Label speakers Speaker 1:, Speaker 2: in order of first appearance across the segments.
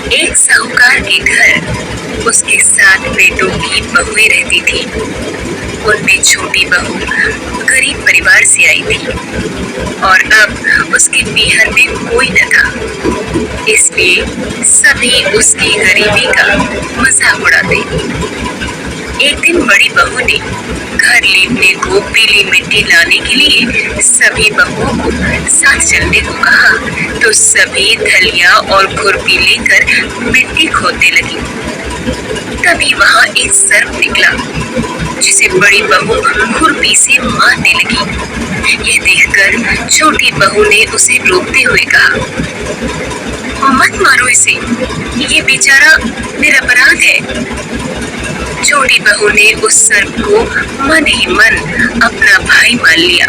Speaker 1: एक साहूकार के घर उसके 7 बेटों की बहुएं रहती थी। उनमें छोटी बहू गरीब परिवार से आई थी और अब उसके पीहर में कोई न था, इसलिए सभी उसकी गरीबी का मजाक उड़ाते। एक दिन बड़ी बहू ने घर लीपने को पीली मिट्टी लाने के लिए सभी बहुओं को साथ चलने को कहा, तो सभी धलिया और खुरपी लेकर मिट्टी खोदने लगी। तभी वहां एक सर्प निकला, जिसे बड़ी बहू खुरपी से मारने लगी। यह देखकर छोटी बहू ने उसे रोकते हुए कहा, मत मारो इसे, ये बेचारा निरपराध है। छोटी बहू ने उस सर्प को मन ही मन अपना भाई मान लिया।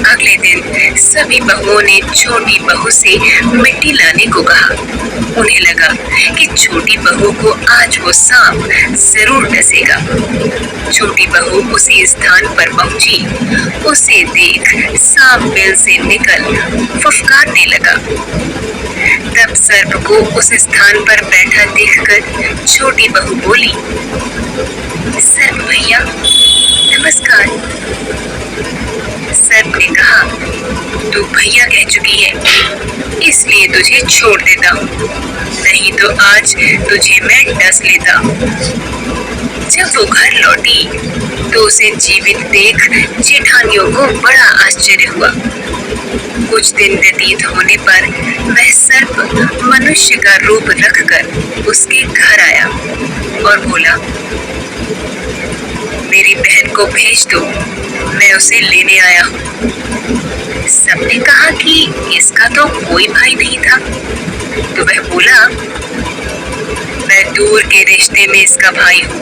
Speaker 1: अगले दिन सभी बहुओं ने छोटी बहू से मिट्टी लाने को कहा। उन्हें लगा कि छोटी बहू को आज वो सांप जरूर डसेगा। छोटी बहू उसी स्थान पर पहुंची। उसे देख सांप बिल से निकल फुफकारने लगा। तब सर्प को उस स्थान पर बैठा देखकर छोटी बहू बोली, सर्प भैया नमस्कार। सर्प ने कहा, तू भैया कह चुकी है, इसलिए तुझे छोड़ देता हूँ, नहीं तो आज तुझे मैं डस लेता। जब वो घर लौटी तो उसे जीवित देख जेठानियों को बड़ा आश्चर्य हुआ। कुछ दिन व्यतीत होने पर वह सर्प मनुष्य का रूप रखकर उसके घर आया और बोला, मेरी बहन को भेज दो, मैं उसे लेने आया हूँ। सबने कहा कि इसका तो कोई भाई नहीं था, तो वह बोला, मैं दूर के रिश्ते में इसका भाई हूँ,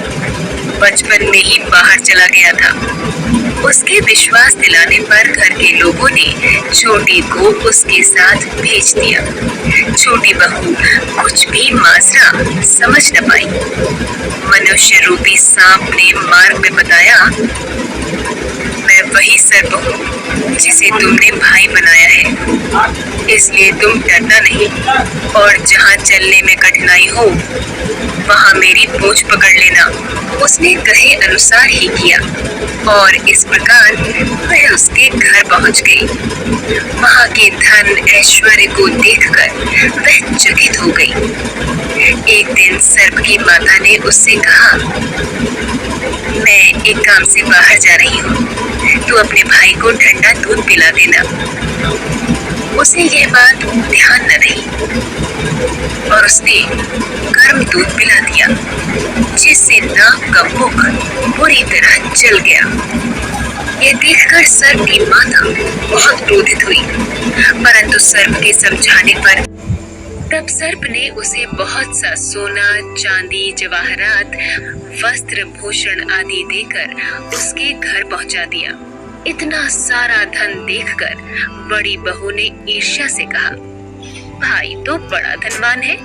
Speaker 1: बचपन में ही बाहर चला गया था। उसके विश्वास दिलाने पर घर के लोगों ने छोटी को उसके साथ भेज दिया। छोटी बहू कुछ भी माजरा समझ न पाई। मनुष्य रूपी सांप ने मार्ग में बताया, मैं वही सर्प हूँ जिसे तुमने भाई बनाया है, इसलिए तुम डरना नहीं और जहाँ चलने में कठिनाई हो वहाँ मेरी पूंछ पकड़ लेना। उसने कहे अनुसार ही किया और इस प्रकार वह उसके घर पहुँच गई। वहाँ के धन ऐश्वर्य को देखकर वह चकित हो गई। एक दिन सर्प की माता ने उससे कहा, मैं एक काम से बाहर जा रही हूँ, तू अपने भाई को ठंडा दूध पिला देना। उसे यह बात ध्यान न रही और उसने गर्म दूध पिला दिया, जिससे नाक का मुख बुरी तरह जल गया। यह देखकर सर्प की माता बहुत क्रोधित हुई, परंतु सर्प के समझाने पर तब सर्प ने उसे बहुत सा सोना, चांदी, जवाहरात, वस्त्र, भूषण आदि देकर उसके घर पहुंचा दिया। इतना सारा धन देखकर बड़ी बहू ने ईर्ष्या से कहा, भाई तो बड़ा धनवान है,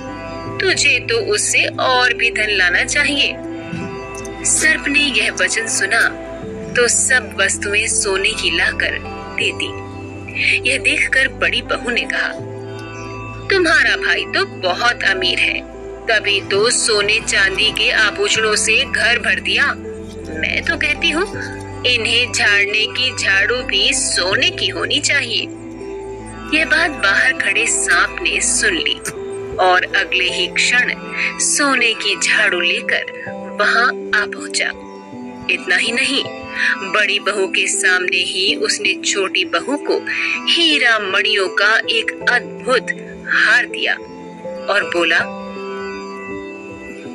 Speaker 1: तुझे तो उससे और भी धन लाना चाहिए। सर्प ने यह वचन सुना तो सब वस्तुएं सोने की लाकर दे दी। यह देखकर बड़ी बहू ने कहा, तुम्हारा भाई तो बहुत अमीर है, तभी तो सोने चांदी के आभूषणों से घर भर दिया। मैं तो कहती हूँ इन्हें झाड़ने की झाड़ू भी सोने की होनी चाहिए। यह बात बाहर खड़े सांप ने सुन ली और अगले ही क्षण सोने की झाड़ू लेकर वहां आ पहुंचा। इतना ही नहीं, बड़ी बहू के सामने ही उसने छोटी बहू को हीरा मणियों का एक अद्भुत हार दिया और बोला,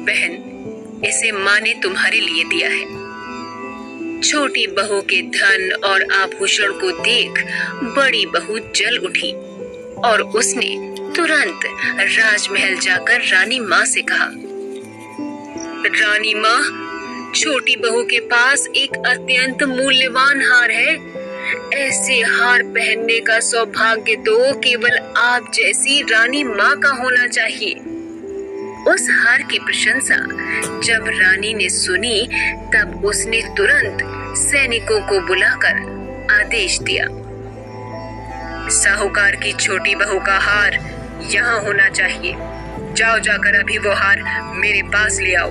Speaker 1: बहन इसे माँ ने तुम्हारे लिए दिया है। छोटी बहू के धन और आभूषण को देख बड़ी बहू जल उठी और उसने तुरंत राजमहल जाकर रानी माँ से कहा, रानी माँ, छोटी बहू के पास एक अत्यंत मूल्यवान हार है। ऐसे हार पहनने का सौभाग्य तो केवल आप जैसी रानी माँ का होना चाहिए। उस हार की प्रशंसा जब रानी ने सुनी तब उसने तुरंत सैनिकों को बुलाकर आदेश दिया, साहूकार की छोटी बहू का हार यहाँ होना चाहिए। जाओ, जाकर अभी वो हार मेरे पास ले आओ।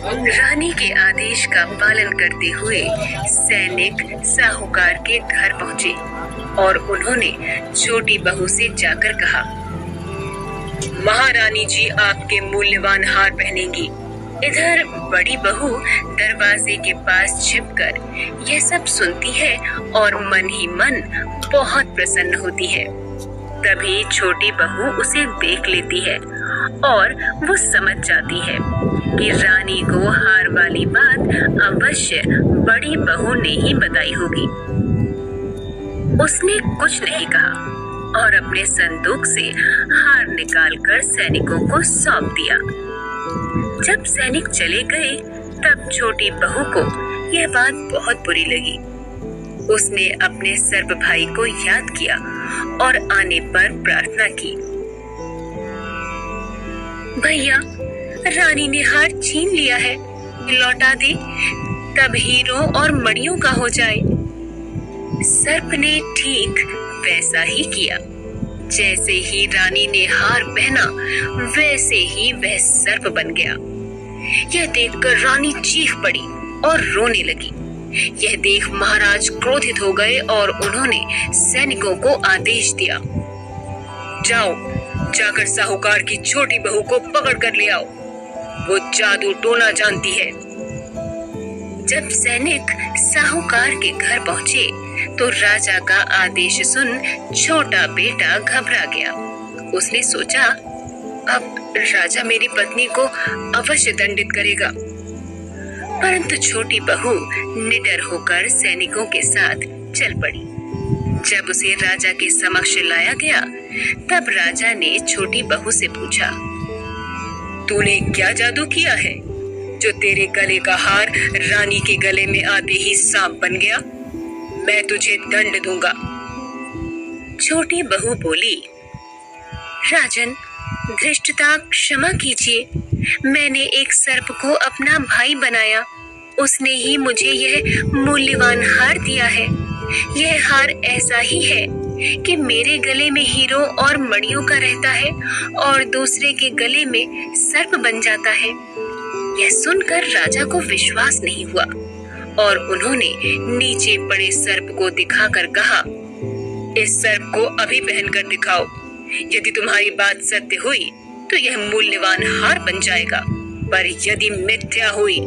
Speaker 1: रानी के आदेश का पालन करते हुए सैनिक साहूकार के घर पहुंचे और उन्होंने छोटी बहू से जाकर कहा, महारानी जी आपके मूल्यवान हार पहनेंगी। इधर बड़ी बहू दरवाजे के पास छिपकर यह सब सुनती है और मन ही मन बहुत प्रसन्न होती है। तभी छोटी बहू उसे देख लेती है और वो समझ जाती है कि रानी को हार वाली बात अवश्य बड़ी बहू ने ही बताई होगी। उसने कुछ नहीं कहा और अपने संदूक से हार निकालकर सैनिकों को सौंप दिया। जब सैनिक चले गए तब छोटी बहू को यह बात बहुत बुरी लगी। उसने अपने सर्प भाई को याद किया और आने पर प्रार्थना की, भैया, रानी ने हार छीन लिया है, लौटा दे, तब हीरों और मणियों का हो जाए। सर्प ने ठीक वैसा ही किया। जैसे ही रानी ने हार पहना वैसे ही वह सर्प बन गया। यह देखकर रानी चीख पड़ी और रोने लगी। यह देख महाराज क्रोधित हो गए और उन्होंने सैनिकों को आदेश दिया, जाओ, जाकर साहूकार की छोटी बहू को पकड़ कर ले आओ, वो जादू टोना जानती है। जब सैनिक साहूकार के घर पहुंचे तो राजा का आदेश सुन छोटा बेटा घबरा गया। उसने सोचा, अब राजा मेरी पत्नी को अवश्य दंडित करेगा। परंतु छोटी बहू निडर होकर सैनिकों के साथ चल पड़ी। जब उसे राजा के समक्ष लाया गया तब राजा ने छोटी बहू से पूछा, तूने क्या जादू किया है जो तेरे गले का हार रानी के गले में आते ही सांप बन गया? मैं तुझे दंड दूंगा। छोटी बहू बोली, राजन, धृष्टता क्षमा कीजिए, मैंने एक सर्प को अपना भाई बनाया, उसने ही मुझे यह मूल्यवान हार दिया है। यह हार ऐसा ही है कि मेरे गले में हीरों और मणियों का रहता है और दूसरे के गले में सर्प बन जाता है। यह सुनकर राजा को विश्वास नहीं हुआ और उन्होंने नीचे पड़े सर्प को दिखाकर कहा, इस सर्प को अभी पहनकर दिखाओ। यदि तुम्हारी बात सत्य हुई तो यह मूल्यवान हार बन जाएगा, पर यदि मिथ्या हुई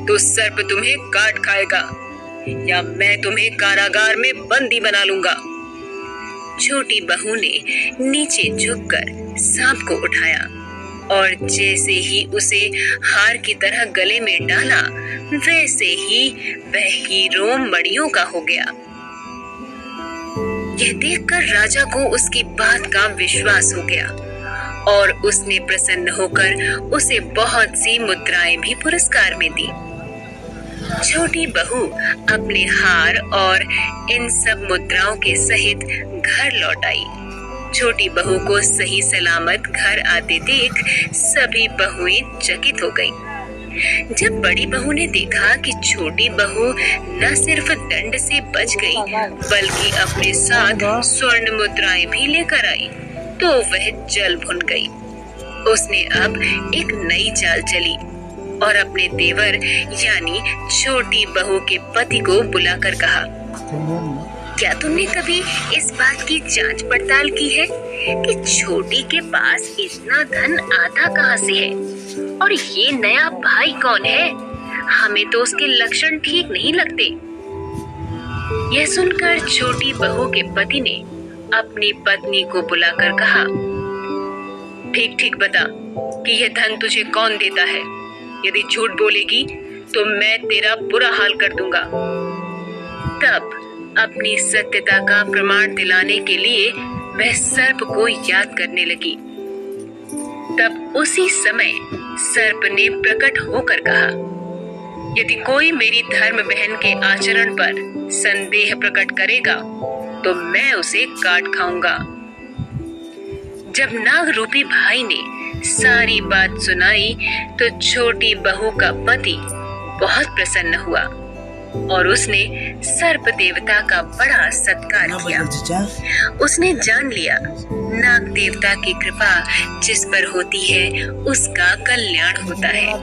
Speaker 1: तो सर्प तुम्हें काट खाएगा या मैं तुम्हें कारागार में बंदी बना लूंगा। छोटी बहू ने नीचे झुककर सांप को उठाया और जैसे ही उसे हार की तरह गले में डाला वैसे ही वह हीरों मणियों का हो गया। यह देखकर राजा को उसकी बात का विश्वास हो गया और उसने प्रसन्न होकर उसे बहुत सी मुद्राएं भी पुरस्कार में दी। छोटी बहू अपने हार और इन सब मुद्राओं के सहित घर लौट आई। छोटी बहू को सही सलामत घर आते देख सभी बहुएं चकित हो गईं। जब बड़ी बहू ने देखा कि छोटी बहू न सिर्फ दंड से बच गई बल्कि अपने साथ स्वर्ण मुद्राएं भी लेकर आई तो वह जल भुन गई। उसने अब एक नई चाल चली और अपने देवर यानी छोटी बहू के पति को बुलाकर कहा, क्या तुमने कभी इस बात की जांच पड़ताल की है कि छोटी के पास इतना धन आता कहाँ से है और ये नया भाई कौन है? हमें तो उसके लक्षण ठीक नहीं लगते। यह सुनकर छोटी बहू के पति ने अपनी पत्नी को बुलाकर कहा, ठीक ठीक बता कि यह धन तुझे कौन देता है। यदि झूठ बोलेगी तो मैं तेरा बुरा हाल कर दूंगा। तब अपनी सत्यता का प्रमाण दिलाने के लिए वह सर्प को याद करने लगी। तब उसी समय सर्प ने प्रकट होकर कहा, यदि कोई मेरी धर्म बहन के आचरण पर संदेह प्रकट करेगा तो मैं उसे काट खाऊंगा। जब नाग रूपी भाई ने सारी बात सुनाई तो छोटी बहू का पति बहुत प्रसन्न हुआ और उसने सर्प देवता का बड़ा सत्कार किया। उसने जान लिया नाग देवता की कृपा जिस पर होती है उसका कल्याण होता है।